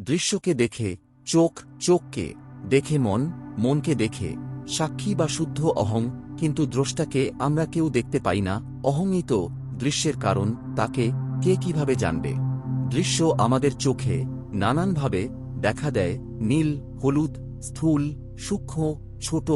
দৃশ্যকে দেখে চোখ, চোখকে দেখে মন, মনকে দেখে সাক্ষী বা শুদ্ধ অহং, কিন্তু দ্রষ্টাকে আমরা কেউ দেখতে পাই না। অহংই তো দৃশ্যের কারণ, তাকে কে কিভাবে জানবে? দৃশ্য আমাদের চোখে নানানভাবে দেখা দেয়, নীল, হলুদ, স্থূল, সূক্ষ্ম, ছোট,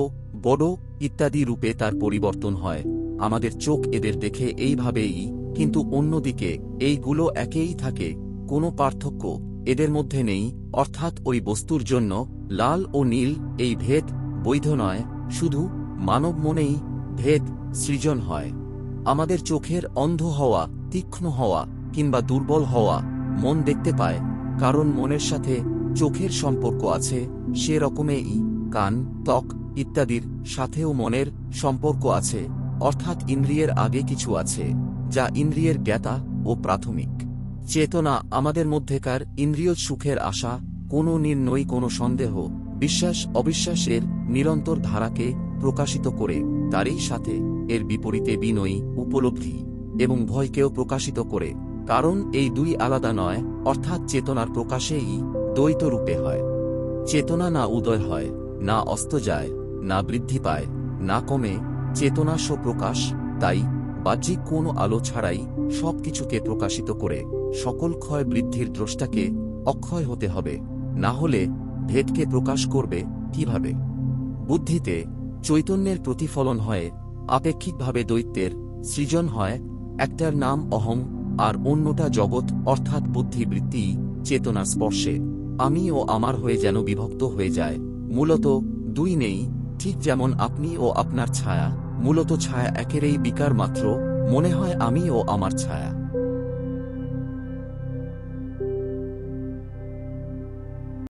বড় ইত্যাদি রূপে তার পরিবর্তন হয়। আমাদের চোখ এদের দেখে এইভাবেই, কিন্তু অন্যদিকে এইগুলো একেই থাকে, কোনো পার্থক্য এদের মধ্যে নেই। অর্থাৎ ওই বস্তুর জন্য লাল ও নীল এই ভেদ বৈধ নয়, শুধু মানব মনেই ভেদ সৃজন হয়। আমাদের চোখের অন্ধ হওয়া, তীক্ষ্ণ হওয়া কিংবা দুর্বল হওয়া মন দেখতে পায়, কারণ মনের সাথে চোখের সম্পর্ক আছে। সে রকমেই কান, ত্বক ইত্যাদির সাথেও মনের সম্পর্ক আছে, অর্থাৎ ইন্দ্রিয়ের আগে কিছু আছে যা ইন্দ্রিয়ের জ্ঞাতা ও প্রাথমিক। চেতনা আমাদের মধ্যেকার ইন্দ্রিয় সুখের আশা, কোনো নির্ণয়, কোনো সন্দেহ, বিশ্বাস অবিশ্বাসের নিরন্তর ধারাকে প্রকাশিত করে, তারই সাথে এর বিপরীতে বিনয়ী, উপলব্ধি এবং ভয়কেও প্রকাশিত করে। কারণ এই দুই আলাদা নয়, অর্থাৎ চেতনার প্রকাশেই দ্বৈত রূপে হয়। চেতনা না উদয় হয়, না অস্ত যায়, না বৃদ্ধি পায়, না কমে। চেতনা স্বপ্রকাশ, তাই বাহ্যিক কোনো আলো ছাড়াই সব কিছুকে প্রকাশিত করে সকল ক্ষয় বৃদ্ধির দ্রষ্টাকে অক্ষয় হতে হবে, না হলে ভেদকে প্রকাশ করবে কিভাবে? বুদ্ধিতে চৈতন্যের প্রতিফলন হয়, আপেক্ষিকভাবে দ্বৈতের সৃজন হয়। একটার নাম অহং আর অন্যটা জগৎ, অর্থাৎ বুদ্ধিবৃত্তি। চেতনার স্পর্শে আমি ও আমার হয়ে যেন বিভক্ত হয়ে যায়। মূলত দুই নেই, ঠিক যেমন আপনি ও আপনার ছায়া, মূলত ছায়া একেরই বিকার মাত্র। মনে হয় আমি ও আমার ছায়া।